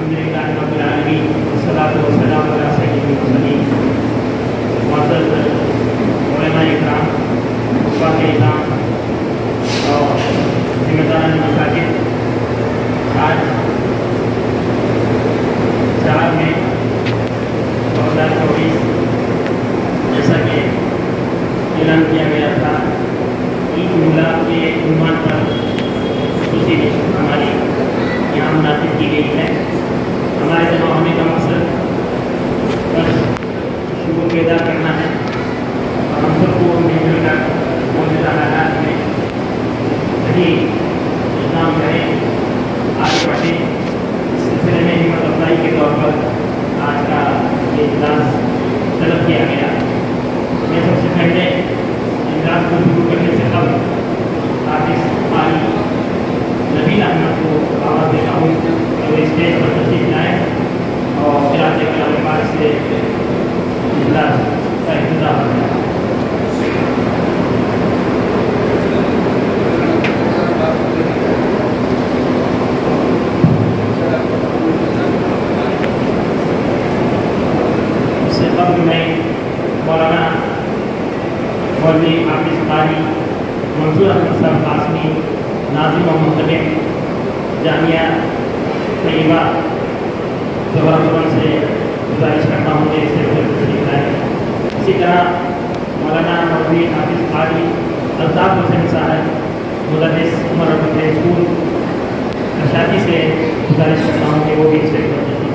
الحمدللہ رب العالمین والصلاۃ والسلام علی سید المرسلین. معزز علماء اکرام، حفاظ اعظام اور ذمہ داران مساجد، آج 4 مئی 2024 جیسا کہ اعلان کیا گیا تھا، عید میلاد کے عنوان پر خصوصی نشست ہماری یہاں منعقد کی گئی ہے. ہمارے جمع ہونے کا مقصد بس شعور بیدار کرنا ہے اور ہم سب کو مل جل کر موجودہ حالات میں صحیح اقدام کریں، آگے بڑھیں. اس سلسلے میں ہمت افزائی کے طور پر آج کا یہ اجلاس طلب کیا گیا. میں سب سے پہلے اجلاس کو شروع کرنے سے قبل حافظ قاری نبیل احمد کو آواز دیتا ہوں کہ وہ اسٹیج پر تشریف لائیں اور قرأت کلام پاک سے اجلاس کا افتتاح کریں. اس سے قبل میں مولانا مولوی حافظ قاری منظور احمد صاحب قاسمی، ناظم و منتخب جامعہ طیبہ زبردست سے گزارش کرتا ہوں کہ اس سے تشریف لائیں. اسی طرح مولانا مولوی حافظ قاری الطاف حسین صاحب مدرس عمر رفیع اسکول کشادی سے گزارش کرتا ہوں کہ وہ بھی اس سے تشریف لائیں.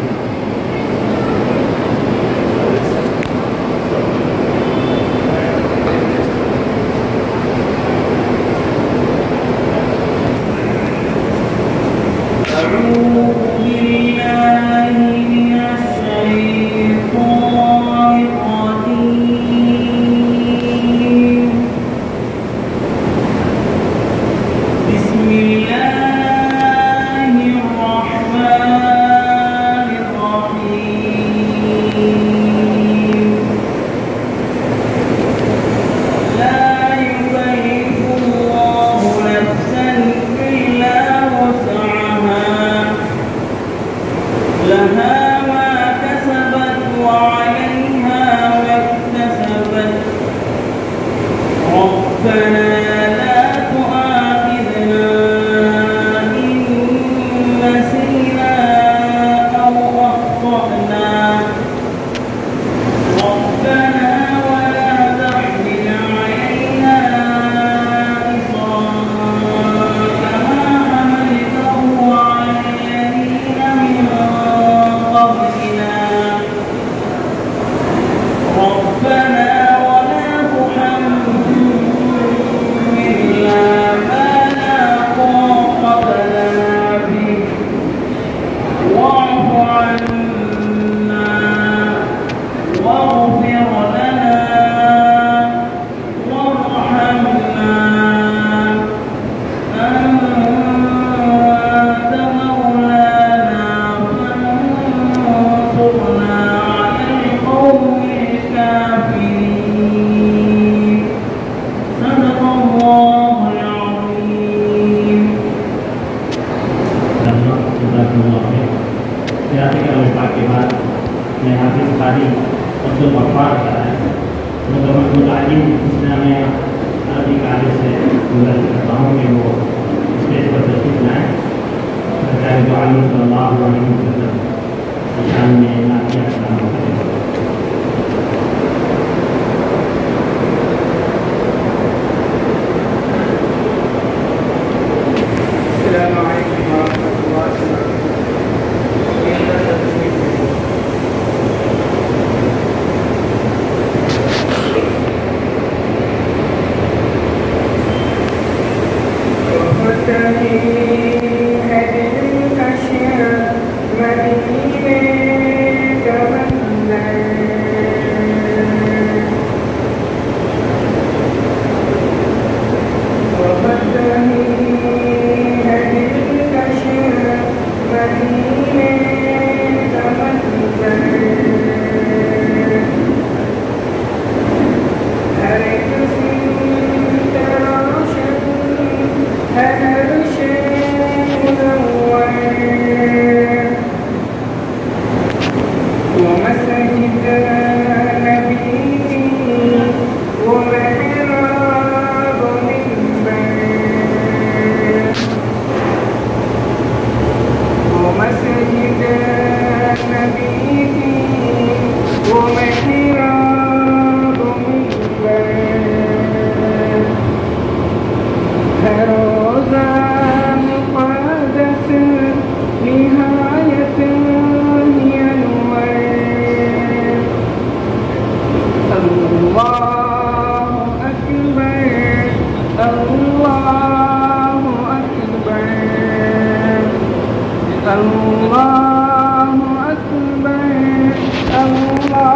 اللہ اکبر اللہ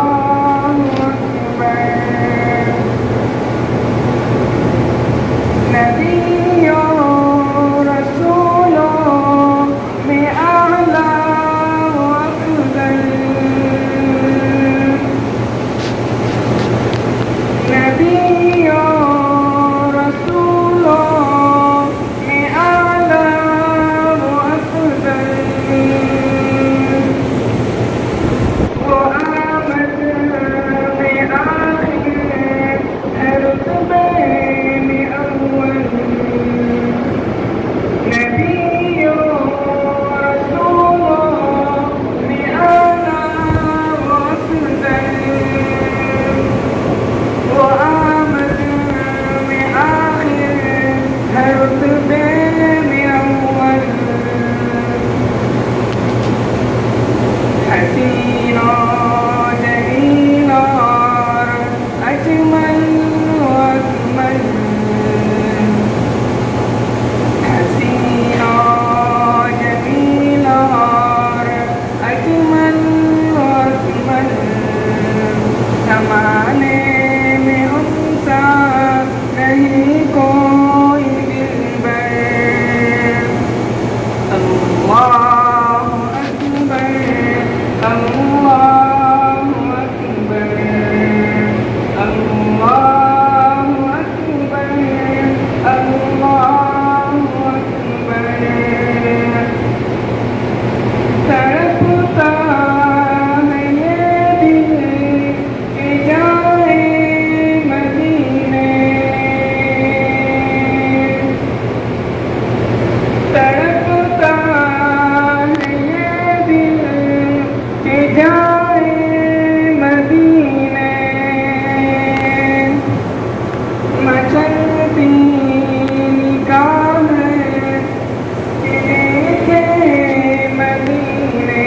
اکبر نبی و رسول میں اعلیٰ و افضل نبی و رسول میں اعلیٰ و افضل وہ آمد میں آخر ہے رتبے میں اول نبی و رسول میں اعلیٰ و افضل وہ آمد میں آخر ہے رتبے میں اول حسین و جمیل اور اجمل و اکمل حسین و جمیل اور اجمل و اکمل زمانے میں ان سا نہیں کوئی دلبر اللہ اکبر اللہ اکبر اللہ اکبر اللہ اکبر تڑپتا ہے یہ دل کہ جائے مدینے تڑپتا ہے یہ دل کہ جائے مدینے مچلتی نگاہ ہے کہ دیکھے مدینے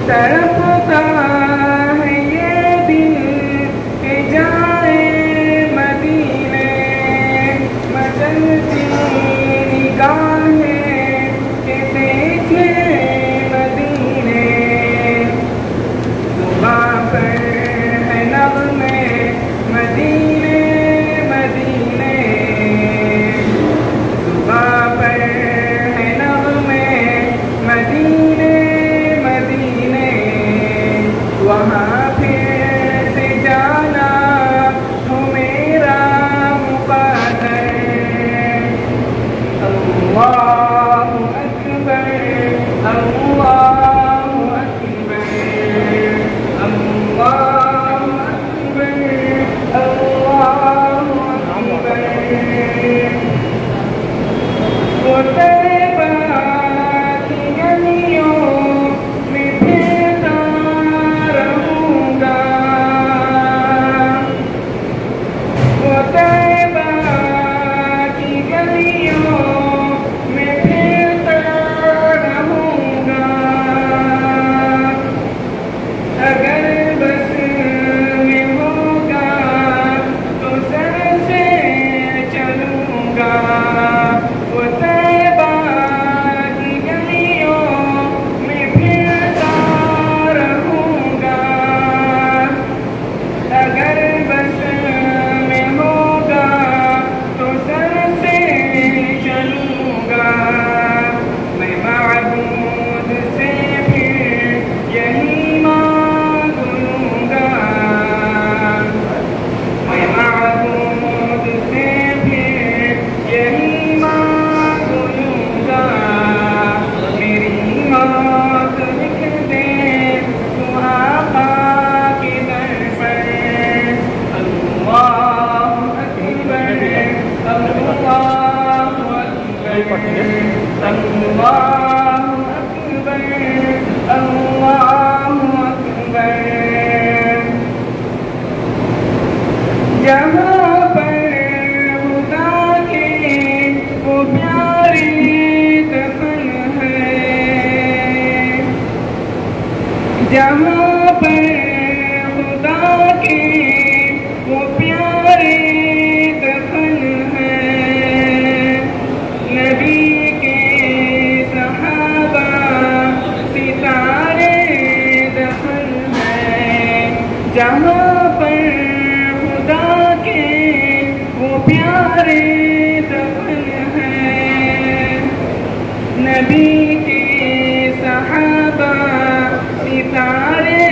تڑپتا ہے یہ دل کہ جائے مدینے مچلتی نگاہ ہے کہ دیکھے مدینے زباں پر ہے نغمے مدینے مدینے زباں پر ہے نغمے مدینے مدینے وہاں پھر سے جانا ہو میرا مقدر اللہ اکبر اللہ اکبر اللہ اکبر اللہ اکبر وہ طیبہ کی گلیوں میں پھرتا رہوں گا وہ طیبہ کی گلیوں میں پھرتا رہوں گا اگر بس میں ہوگا تو سر سے چلوں گا وہ طیبہ کی گلیوں میں پھرتا رہوں گا اگر بس میں ہوگا تو سر سے چلوں گا میں معبود سے پھر یہی مانگ لوں گا میں معبود سے پھر یہی مانگ لوں گا میری موت لکھ دے تو آقا کے در پر اللہ اکبر اللہ اکبر اللہ اکبر اللہ اکبر جہاں پر خدا کے وہ پیارے دفن ہے جہاں پر خدا کے وہ پیارے دفن ہے نبی کے صحابہ نبی کے صحابہ ستارے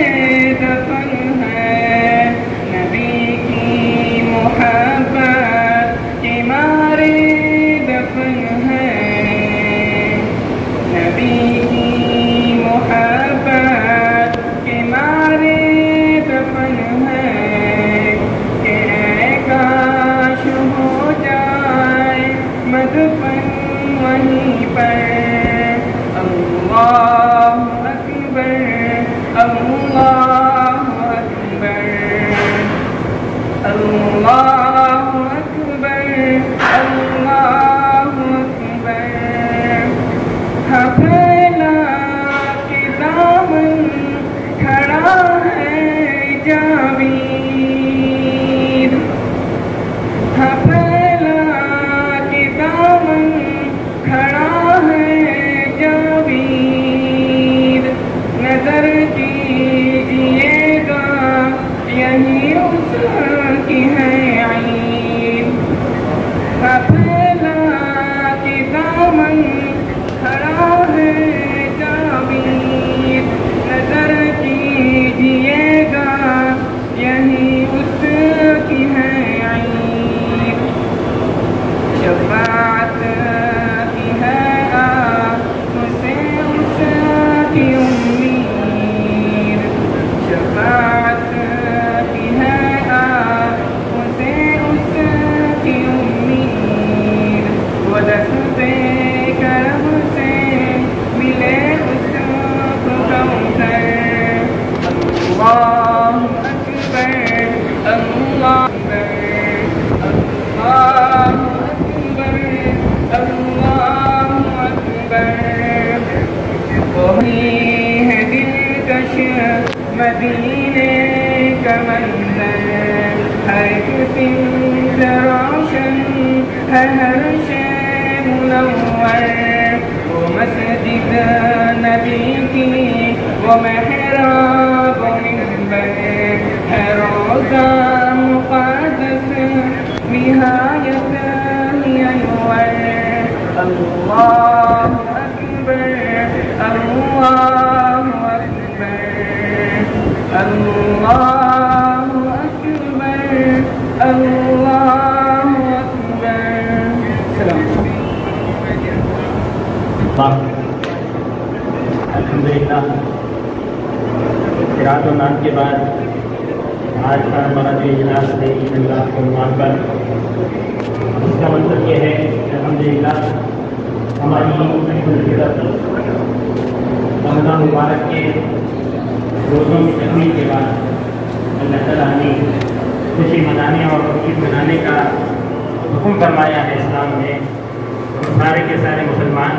دفن ہیں، نبی کی محبت کے مارے دفن ہیں، نبی کی محبت کے مارے دفن ہیں، کہ اے کاش ہو جائے مدفن وہیں پر۔ اللہ اکبر، اللہ اکبر، اللہ اکبر، اللہ اکبر۔ پھیلا کے دامن کھڑا ہے جاوید، پھیلا کے دامن کھڑا ہے جاوید، نظر کیجئے گا یہی اس کی ہے عید، پھیلا کے دامن کھڑا ہے جاوید، نظر کیجئے گا یہی اس کی ہے عید، شفاعت کی ہے اسے اس کی امید، شفاعت کی ہے اسے اس کی امید، وہ دستے کرم سے ملے اس کو کوثر۔ اللہ اکبر، اللہ اکبر، اللہ اکبر، اللہ اکبر۔ وہی ہے دلکش مدینے کا منظر، ہر ایک سمت روشن ہے، ہر شے منور، وہ مسجد نبی کی، وہ محراب و منبر، ہے روضہ مقدس نہایت ہی انور۔ اللہ اکبر، اللہ اکبر، اللہ اکبر، اللہ اکبر۔ السلام الحمدللہ، قرأت و نعت کے بعد آج کا ہمارا جو اجلاس ہے عید اللہ کے عنوان پر، اس کا مطلب یہ ہے کہ الحمدللہ ہماری عید الفطر رمضان مبارک کے روزوں کی تکمیل کے بعد اللہ تعالیٰ نے خوشی منانے اور عید منانے کا حکم فرمایا ہے اسلام میں۔ سارے کے سارے مسلمان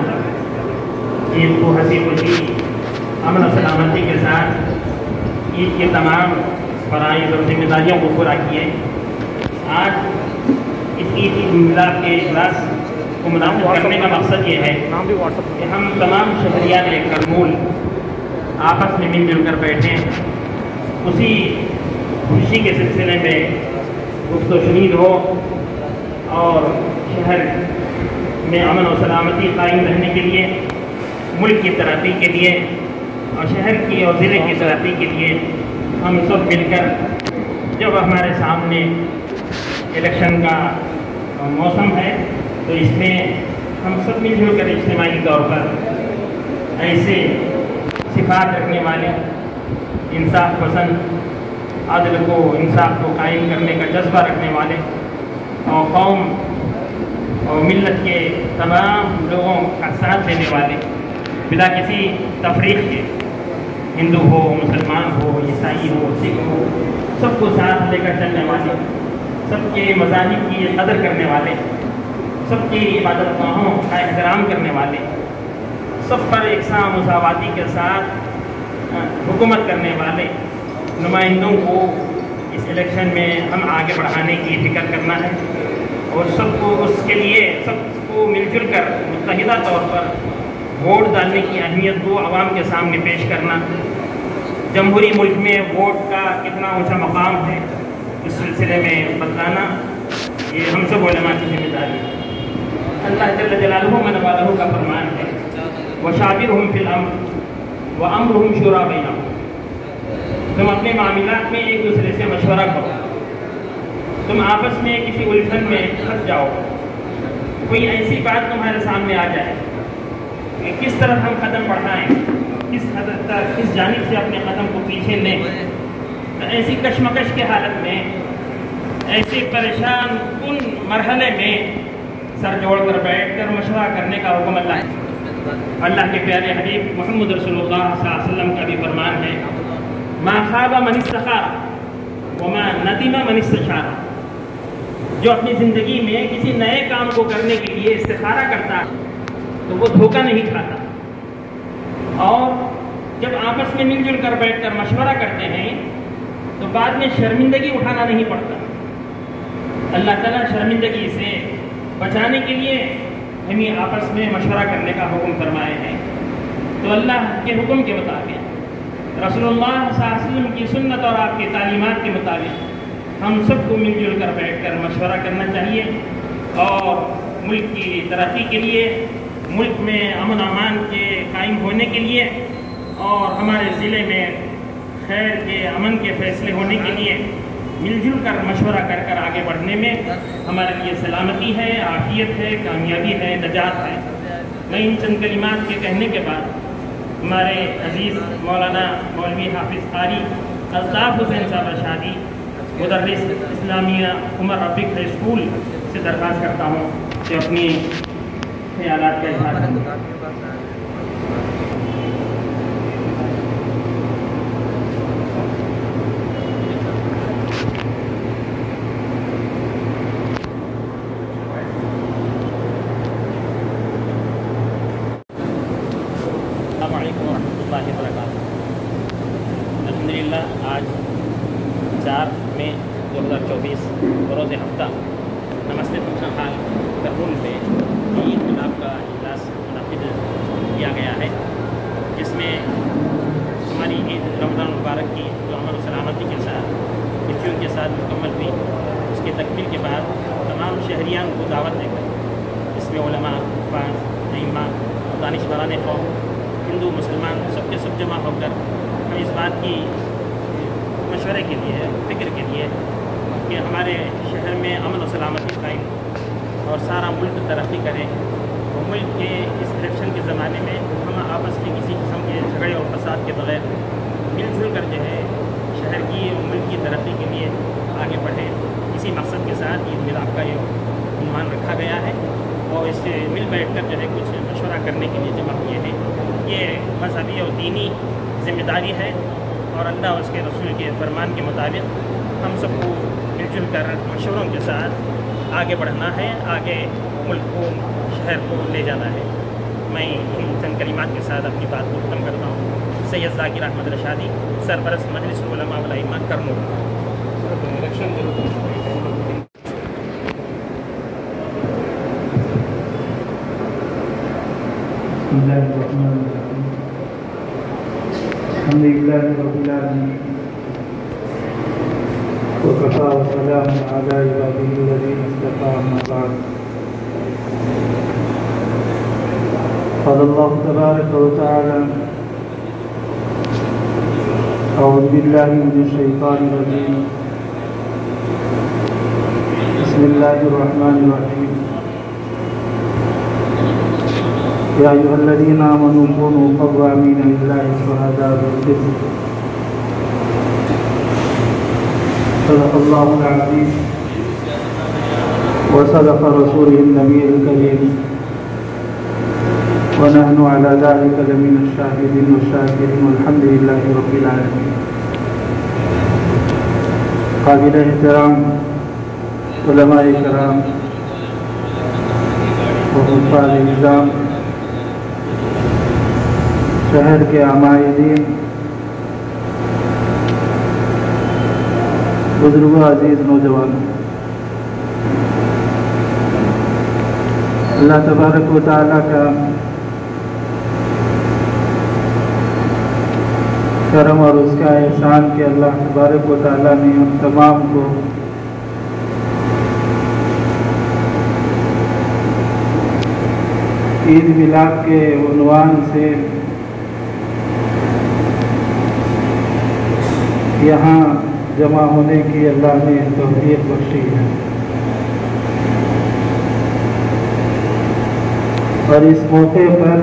عید کو ہنسی خوشی امن و سلامتی کے ساتھ عید کے تمام فرائض اور ذمہ داریوں کو پورا کیے۔ آج اس عید ملاد کے اجلاس کو منعقد کرنے کا مقصد یہ ہے کہ ہم تمام شہریان کرمول آپس میں مل جل کر بیٹھیں، اسی خوشی کے سلسلے میں گفت و شنید ہو اور شہر میں امن و سلامتی قائم رہنے کے لیے، ملک کی ترقی کے لیے اور شہر کی اور ضلع کی ترقی کے لیے ہم سب مل کر، جب ہمارے سامنے الیکشن کا موسم ہے تو اس میں ہم سب مل جل کر اجتماعی طور پر ایسے صفات رکھنے والے، انصاف پسند، عدل کو انصاف کو قائم کرنے کا جذبہ رکھنے والے اور قوم اور ملت کے تمام لوگوں کا ساتھ دینے والے، بلا کسی تفریق کے، ہندو ہو، مسلمان ہو، عیسائی ہو، سکھ ہو، سب کو ساتھ لے کر چلنے والے، سب کے مذاہب کی قدر کرنے والے، سب کی عبادت گاہوں کا احترام کرنے والے، سب پر یکساں مساواتی کے ساتھ حکومت کرنے والے نمائندوں کو اس الیکشن میں ہم آگے بڑھانے کی فکر کرنا ہے اور سب کو اس کے لیے سب کو مل جل کر متحدہ طور پر ووٹ ڈالنے کی اہمیت کو عوام کے سامنے پیش کرنا، جمہوری ملک میں ووٹ کا کتنا اونچا مقام ہے اس سلسلے میں بتلانا، یہ ہم سب علماء کی ذمہ داری ہے۔ اللہ جل جلالہ من والہ کا فرمان ہے وشاورہم فی الامر وامرہم شورا بینہم، تم اپنے معاملات میں ایک دوسرے سے مشورہ کرو، تم آپس میں کسی الجھن میں پھنس جاؤ، کوئی ایسی بات تمہارے سامنے آ جائے کہ کس طرف ہم قدم بڑھائیں، کس حد تک کس جانب سے اپنے قدم کو پیچھے لیں، تو ایسی کشمکش کے حالت میں، ایسے پریشان کن مرحلے میں سر جوڑ کر بیٹھ کر مشورہ کرنے کا حکم اللہ کے پیارے حبیب محمد رسول اللہ صلی اللہ علیہ وسلم کا بھی فرمان ہے، ما خاب من استخار وما ندم من استشار، جو اپنی زندگی میں کسی نئے کام کو کرنے کے لیے استخارہ کرتا ہے تو وہ دھوکہ نہیں کھاتا، اور جب آپس میں مل جل کر بیٹھ کر مشورہ کرتے ہیں تو بعد میں شرمندگی اٹھانا نہیں پڑتا۔ اللہ تعالیٰ شرمندگی سے بچانے کے لیے ہمیں آپس میں مشورہ کرنے کا حکم فرمائے ہیں۔ تو اللہ کے حکم کے مطابق، رسول اللہ صلی اللہ علیہ وسلم کی سنت اور آپ کی تعلیمات کے مطابق ہم سب کو مل جل کر بیٹھ کر مشورہ کرنا چاہیے، اور ملک کی ترقی کے لیے، ملک میں امن و امان کے قائم ہونے کے لیے، اور ہمارے ضلع میں خیر کے امن کے فیصلے ہونے کے لیے مل جل کر مشورہ کر کر آگے بڑھنے میں ہمارے لیے سلامتی ہے، عافیت ہے، کامیابی ہے، نجات ہے۔ میں ان چند کلمات کے کہنے کے بعد ہمارے عزیز مولانا مولوی حافظ قاری الطاف حسین صاحب رشادی، مدرس اسلامیہ عمر ربک ہائی اسکول سے درخواست کرتا ہوں کہ اپنی خیالات کا اظہار کریں۔ السلام علیکم ورحمۃ اللہ وبرکاتہ۔ الحمدللہ آج 4 مئی 2024 بروز ہفتہ نمستے فنکشن ہال کرنول میں عید گلاب کا اجلاس منعقد کیا گیا ہے، جس میں ہماری عید رمضان المبارک کی جو امن و سلامتی کے ساتھ خوشیوں کے ساتھ مکمل ہوئی، اس کے تکمیل کے بعد تمام شہریان کو دعوت دے کر اس میں علماء، حفاظ، ائمہ، دانشوران قوم، ہندو مسلمان سب کے سب جمع ہو کر ہم اس بات کی مشورے کے لیے، فکر کے لیے کہ ہمارے شہر میں امن و سلامتی قائم اور سارا ملک ترقی کرے، اور ملک کے اس الیکشن کے زمانے میں ہم آپس میں کسی قسم کے جھگڑے اور فساد کے بغیر مل جل کر جو ہے شہر کی اور ملک کی ترقی کے لیے آگے بڑھیں۔ اسی مقصد کے ساتھ عید میلاد کا یہ عنوان رکھا گیا ہے، اور اس سے مل بیٹھ کر جو ہے کچھ مشورہ کرنے کے لیے جمع ہوئے ہیں۔ یہ مذہبی اور دینی ذمہ داری ہے، اور اللہ اور اس کے رسول کے فرمان کے مطابق ہم سب کو مل جل کر مشوروں کے ساتھ آگے بڑھنا ہے، آگے ملک کو، شہر کو لے جانا ہے۔ میں ان چند کلمات کے ساتھ اپنی بات کو ختم کرتا ہوں۔ سید ذاکر احمد رشادی، سرپرست مجلس علماء والائمہ کرنول۔ بسم اللہ الرحمن الرحیم، الحمد للہ رب العالمین، وکفیٰ وسلام علی عبادہ الذین اصطفیٰ، اما بعد۔ قال اللہ تبارک وتعالی: اعوذ باللہ من الشیطان الرجیم، بسم اللہ الرحمن الرحیم، یا ایھا الذین آمنوا کونوا قوامین للہ شہداء بالقسط، صدق اللہ العظیم وصدق رسولہ النبی الکریم، ونحن علی ذلک لمن الشاہدین والشاکرین، والحمد للہ رب العالمین۔ قابل احترام علماء کرام و حفاظ نظام، شہر کے عمائدین، بزرگوں، عزیز نوجوانوں، اللہ تبارک و تعالیٰ کا کرم اور اس کا احسان کہ اللہ تبارک و تعالیٰ نے ہم تمام کو عید میلاد کے عنوان سے یہاں جمع ہونے کی اللہ نے توفیق بخشی ہے، اور اس موقع پر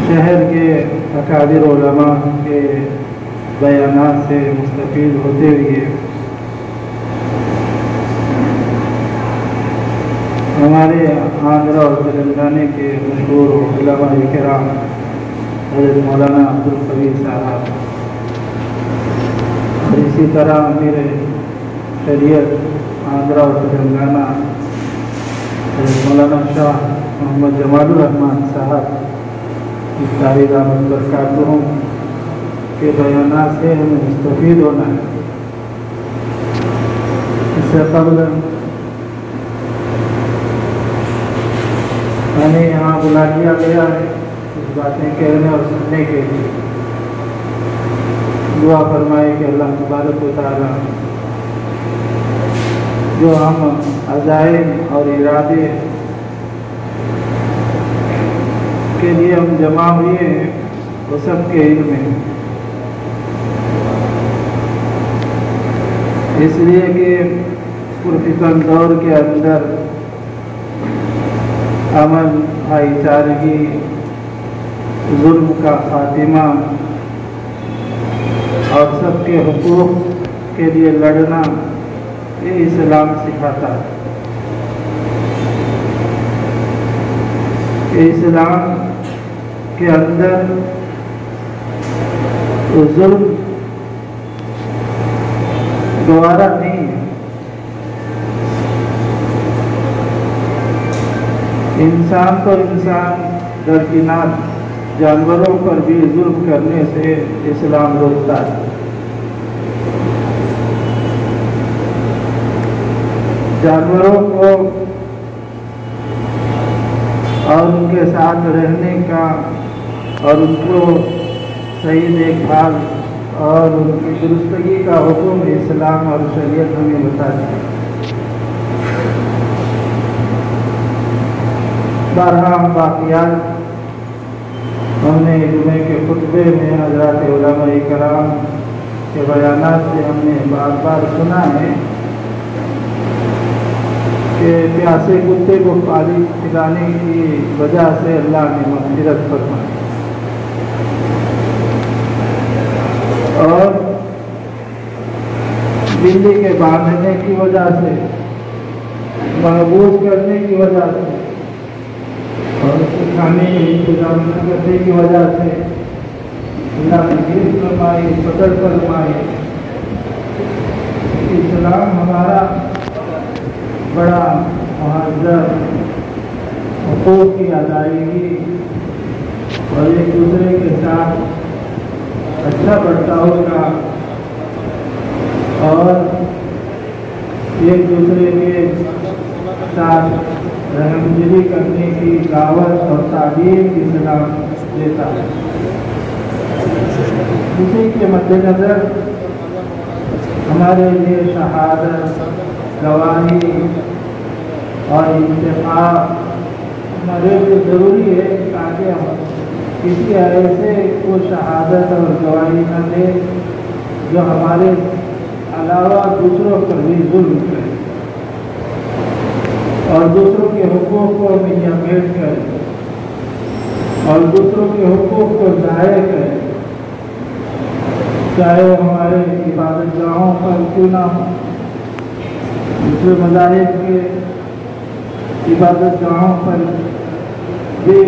شہر کے اکابر علماء کے بیانات سے مستفید ہوتے ہوئے ہمارے آندھرا اور تلنگانہ کے مشہور علماء کرام حضرت مولانا عبدالقوی صاحب اور اسی طرح امیر شریعت آندھرا اور تلنگانہ حضرت مولانا شاہ محمد جمال الرحمن صاحب طاہر احمد برکاتہ کے بیانات سے ہمیں مستفید ہونا ہے۔ اس سے قبل ہمیں یہاں بلا دیا گیا ہے کچھ باتیں کہنے اور سننے کے لیے۔ دعا فرمائے کہ اللہ تبارک و تعالیٰ جو ہم عزائم اور ارادے کے لیے ہم جمع ہوئے ہیں وہ سب کے علم ہے، اس لیے کہ پرفتن دور کے اندر امن، بھائی چارگی، ظلم کا خاتمہ اور سب کے حقوق کے لیے لڑنا یہ اسلام سکھاتا ہے۔ کہ اسلام کے اندر ظلم گوارا نہیں ہے، انسان پر انسان درکنار جانوروں پر بھی ظلم کرنے سے اسلام روکتا ہے۔ جانوروں کو اور ان کے ساتھ رہنے کا اور ان کو صحیح دیکھ بھال اور ان کی درستگی کا حکم اسلام اور شریعت ہمیں بتاتی ہے۔ بارہا واقعات ہم نے جمعے کے خطبے میں حضرات علماء کرام کے بیانات سے ہم نے بار بار سنا ہے کہ پیاسے کتے کو پانی پلانے کی وجہ سے اللہ نے مغفرت فرمائی، اور بلی کے باندھنے کی وجہ سے، محبوس کرنے کی وجہ سے اور اس کے کھانے کے انتظام نہ کرنے کی وجہ سے اللہ نے گرفت فرمائی، قتل فرمائی۔ اسلام ہمارا بڑا مہذب حقوق کی ادائیگی اور ایک دوسرے کے ساتھ اچھا برتاؤ کا اور ایک دوسرے کے ساتھ رحم دلی کرنے کی دعوت اور تعلیم اسلام دیتا ہے۔ اسی کے مد نظر ہمارے لیے شہادت، گواہی اور انتخاب ہمارے لیے ضروری ہے تاکہ ہم کسی ایسے کو شہادت اور گواہی نہ دے جو ہمارے علاوہ دوسروں پر بھی ظلم کرے اور دوسروں کے حقوق کو میٹ کرے اور دوسروں کے حقوق کو ضائع کرے، چاہے وہ ہمارے عبادت گاہوں پر کیوں نہ ہو۔ دوسرے مذاہب کے عبادت گاہوں پر بھی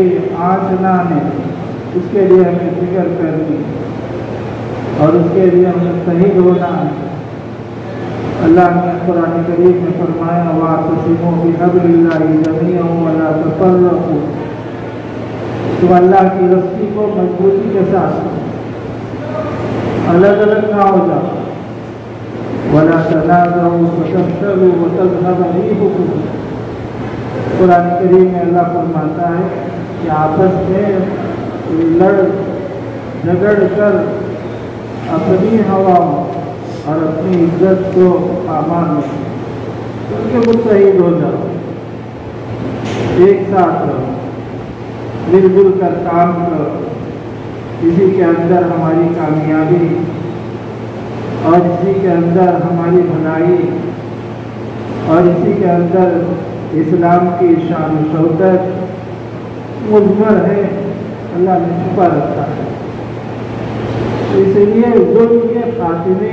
آنچ نہ آنے، اس کے لیے ہمیں فکر کرنی اور اس کے لیے ہمیں متحد ہونا ہے۔ اللہ نے قرآن کریم میں فرمایا وَاعْتَصِمُوا بِحَبْلِ اللَّهِ جَمِيعًا وَلَا تَفَرَّقُوا، تم اللہ کی رسی کو مضبوطی کے ساتھ الگ الگ نہ ہو جاؤ۔ وَلَا تَنَازَعُوا فَتَفْشَلُوا وَتَذْهَبَ رِيحُكُمْ، قرآن کریم میں اللہ فرماتا ہے کہ آپس میں لڑ جھگڑ کر اپنی ہواؤں اور اپنی عزت کو پامال رکھیں۔ ان کے متحد ہو جاؤ، ایک ساتھ رہو، مل جل کر کام کرو، اسی کے اندر ہماری کامیابی اور اسی کے اندر ہماری بھلائی اور اسی کے اندر اسلام کی شان و شوکت مضمر ہے، اللہ نے چھپا رکھا ہے۔ اس لیے ظلم کے خاتمے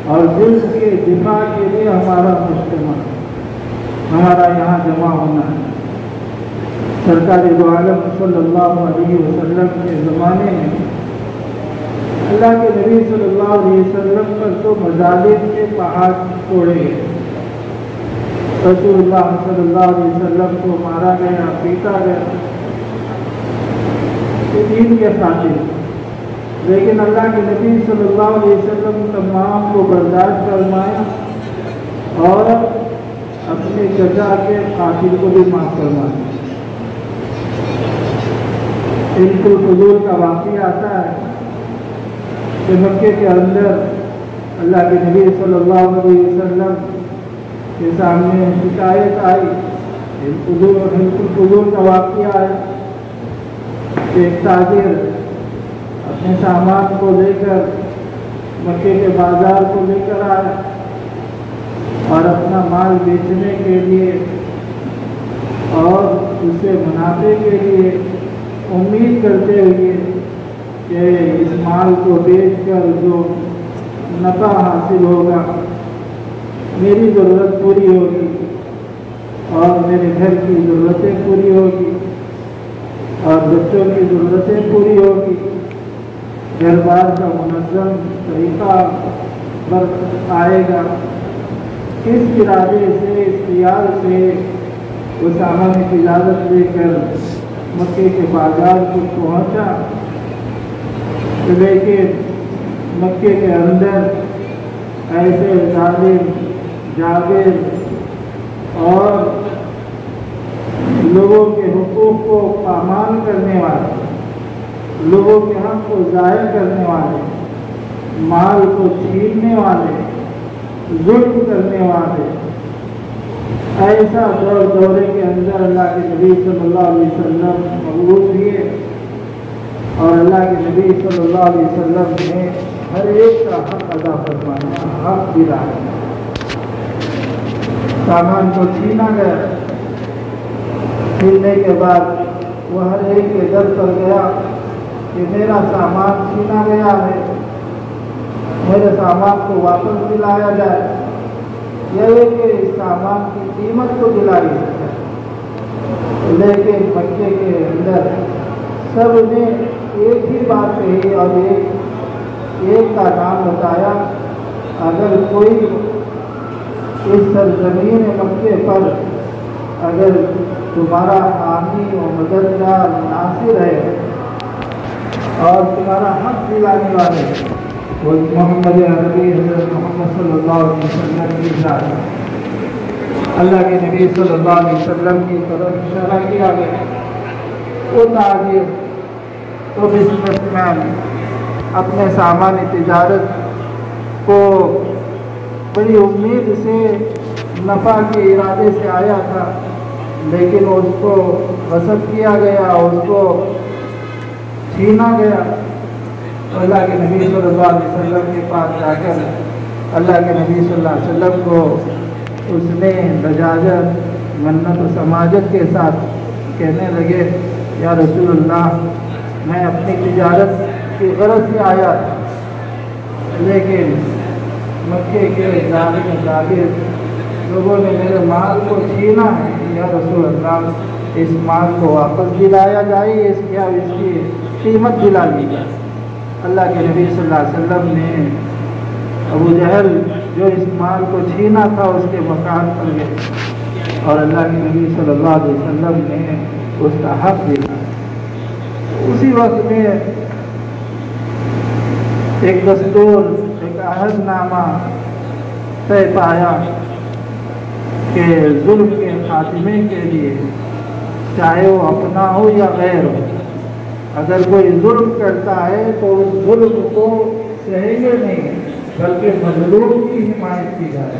اور ظلم کے دفاع کے لیے ہمارا مجتمع، ہمارا یہاں جمع ہونا ہے۔ سرکار دو عالم صلی اللہ علیہ وسلم کے زمانے میں اللہ کے نبی صلی اللہ علیہ وسلم پر تو مظالم کے پہاڑ توڑے گئے، رسول اللہ صلی اللہ علیہ وسلم کو مارا گیا، پیٹا گیا دین کے خاطر، لیکن اللہ کے نبی صلی اللہ علیہ وسلم تمام کو برداشت فرمایا اور اپنے چچا کے قاتل کو بھی معاف فرمایا۔ ان کو حضور کا واقعہ آتا ہے کہ مکے کے اندر اللہ کے نبی صلی اللہ علیہ وسلم کے سامنے شکایت آئی، حضور کا واقعہ ہے کہ ایک تاجر اپنے سامان کو لے کر مکے کے بازار کو لے کر آیا اور اپنا مال بیچنے کے لیے اور اس سے منافع کے لیے امید کرتے ہوئے کہ اس مال کو بیچ کر جو نفع حاصل ہوگا میری ضرورت پوری ہوگی اور میرے گھر کی ضرورتیں پوری ہوگی اور بچوں کی ضرورتیں پوری ہوگی، گھر بار کا منظم طریقہ پر آئے گا۔ اس ارادے سے، اس خیال سے وہ سامان کی اجازت لے کر مکے کے بازار کو پہنچا، لیکن مکے کے اندر ایسے ظالم، جابر اور لوگوں کے حقوق کو پامال کرنے والے، لوگوں کے حق کو ضائع کرنے والے، مال کو چھیننے والے، ظلم کرنے والے، ایسا دورے کے اندر اللہ کے نبی صلی اللہ علیہ وسلم مبعوث ہوئے اور اللہ کے نبی صلی اللہ علیہ وسلم نے ہر ایک کا حق ادا فرمایا، حق دلایا۔ سامان کو چھینا گیا، چھیننے کے بعد وہ ہر ایک کے در پر گیا کہ میرا سامان چھینا گیا ہے، میرے سامان کو واپس دلایا جائے، یہ کہ اس سامان کی قیمت کو دلائی جائے۔ لیکن مکے کے اندر سب نے ایک ہی بات کہی اور ایک کا نام بتایا، اگر کوئی اس سرزمین مکے پر اگر تمہارا حامی و مددگار ناصر ہے اور تمہارا حق دلانے والے وہ محمد عربی حضرت محمد صلی اللہ علیہ وسلم کی ذات ہے۔ اللہ کے نبی صلی اللہ علیہ وسلم کی طرف اشارہ کیا گیا، وہ تاجر، وہ بزنس مین اپنے سامان تجارت کو بڑی امید سے نفع کے ارادے سے آیا تھا، لیکن اس کو غصب کیا گیا، اس کو چھینا گیا۔ اللہ کے نبی صلی اللہ علیہ وسلم کے پاس جا کر اللہ کے نبی صلی اللہ علیہ وسلم کو اس نے لجاجت، منت و سماجت کے ساتھ کہنے لگے، یا رسول اللہ، میں اپنی تجارت کی غرض سے آیا تھا، لیکن مکے کے ظالم جابر لوگوں نے میرے مال کو چھینا ہے، یا رسول اللہ اس مال کو واپس دلایا جائے، اس کی قیمت دلا لی جائے۔ اللہ کے نبی صلی اللہ علیہ وسلم نے ابو جہل جو اس مال کو چھینا تھا اس کے مکان پر گئے اور اللہ کے نبی صلی اللہ علیہ وسلم نے اس کا حق دیا۔ اسی وقت میں ایک دستور، ایک عہد نامہ طے پایا کہ ظلم کے خاتمے کے لیے، چاہے وہ اپنا ہو یا غیر ہو، اگر کوئی ظلم کرتا ہے تو اس ظلم کو سہیں گے نہیں، بلکہ مظلوم کی حمایت کی جائے۔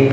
1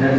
10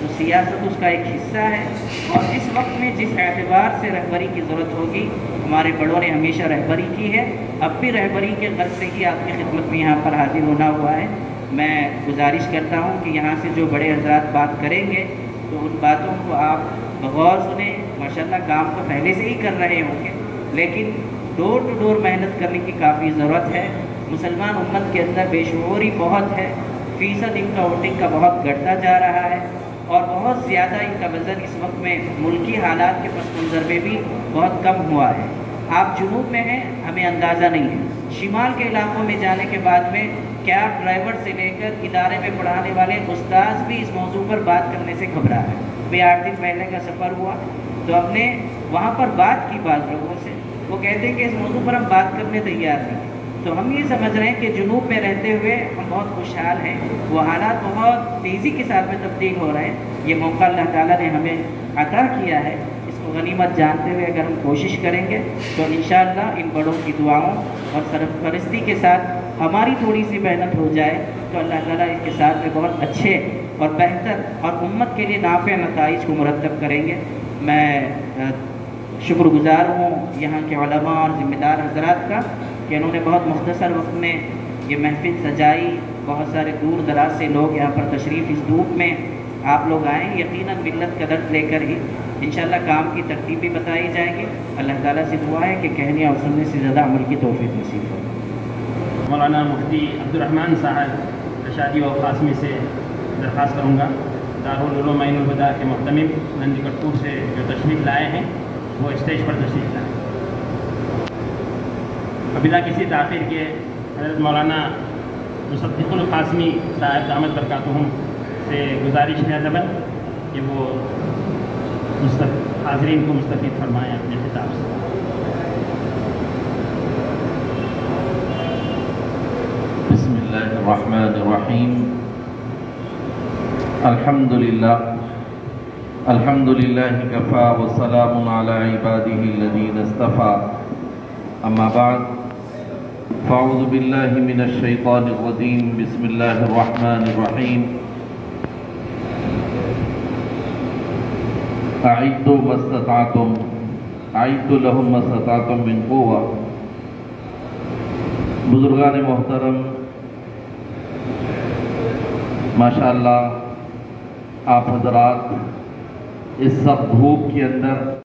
تو سیاست اس کا ایک حصہ ہے، اور اس وقت میں جس اعتبار سے رہبری کی ضرورت ہوگی ہمارے بڑوں نے ہمیشہ رہبری کی ہے، اب بھی رہبری کے غرض سے ہی آپ کی خدمت میں یہاں پر حاضر ہونا ہوا ہے۔ میں گزارش کرتا ہوں کہ یہاں سے جو بڑے حضرات بات کریں گے تو ان باتوں کو آپ بغور سنیں۔ ماشاءاللہ کام تو پہلے سے ہی کر رہے ہوں گے، لیکن ڈور ٹو ڈور محنت کرنے کی کافی ضرورت ہے۔ مسلمان امت کے اندر بے شعوری بہت ہے، فیصد ان کا ووٹنگ کا بہت گھٹتا جا رہا ہے، اور بہت زیادہ ان کا وزن اس وقت میں ملکی حالات کے پس منظر میں بھی بہت کم ہوا ہے۔ آپ جنوب میں ہیں، ہمیں اندازہ نہیں ہے، شمال کے علاقوں میں جانے کے بعد میں کیب ڈرائیور سے لے کر ادارے میں پڑھانے والے استاذ بھی اس موضوع پر بات کرنے سے گھبرا ہے۔ میں 8 دن پہلے کا سفر ہوا تو ہم نے وہاں پر بات کی بعض لوگوں سے، وہ کہتے ہیں کہ اس موضوع پر ہم بات کرنے تیار نہیں۔ تو ہم یہ سمجھ رہے ہیں کہ جنوب میں رہتے ہوئے ہم بہت خوشحال ہیں، وہ حالات بہت تیزی کے ساتھ میں تبدیل ہو رہے ہیں۔ یہ موقع اللہ تعالیٰ نے ہمیں عطا کیا ہے، اس کو غنیمت جانتے ہوئے اگر ہم کوشش کریں گے تو انشاءاللہ ان بڑوں کی دعاؤں اور سرپرستی کے ساتھ ہماری تھوڑی سی محنت ہو جائے تو اللہ تعالیٰ اس کے ساتھ میں بہت اچھے اور بہتر اور امت کے لیے نافع نتائج کو مرتب کریں گے۔ میں شکر گزار ہوں یہاں کے علماء اور ذمہ دار حضرات کا کہ انہوں نے بہت مختصر وقت میں یہ محفل سجائی، بہت سارے دور دراز سے لوگ یہاں پر تشریف اس دھوپ میں آپ لوگ آئیں، یقیناً ملت کا درد لے کر ہی انشاءاللہ کام کی ترتیب بھی بتائی جائے گی۔ اللہ تعالیٰ سے دعا ہے کہ کہنے اور سننے سے زیادہ عمل کی توفیق نصیب ہو۔ مولانا مفتی عبدالرحمن صاحب ارشادی و قاسمی سے درخواست کروں گا، دارالعلوم عین الہدیٰ کے محتمم نندی کٹپور سے جو تشریف لائے ہیں وہ اسٹیج پر تشریف لائیں۔ بلا کسی تاخیر کے حضرت مولانا مصدق القاسمی صاحب دامت برکاتہم سے گزارش ہے ادباً کہ وہ حاضرین کو مستفید فرمائیں اپنے خطاب سے۔ بسم اللہ الرحمن الرحیم، الحمد للہ کفا وسلام علی عبادہ الذین اصطفیٰ، اما بعد فاعوذ باللہ من الشیطان الرجیم، بسم اللہ الرحمن الرحیم، اعدوا ما استطعتم، اعدوا لهم ما استطعتم من قوة۔ بزرگان محترم، ماشاءاللہ آپ حضرات اس سخت دھوپ کے اندر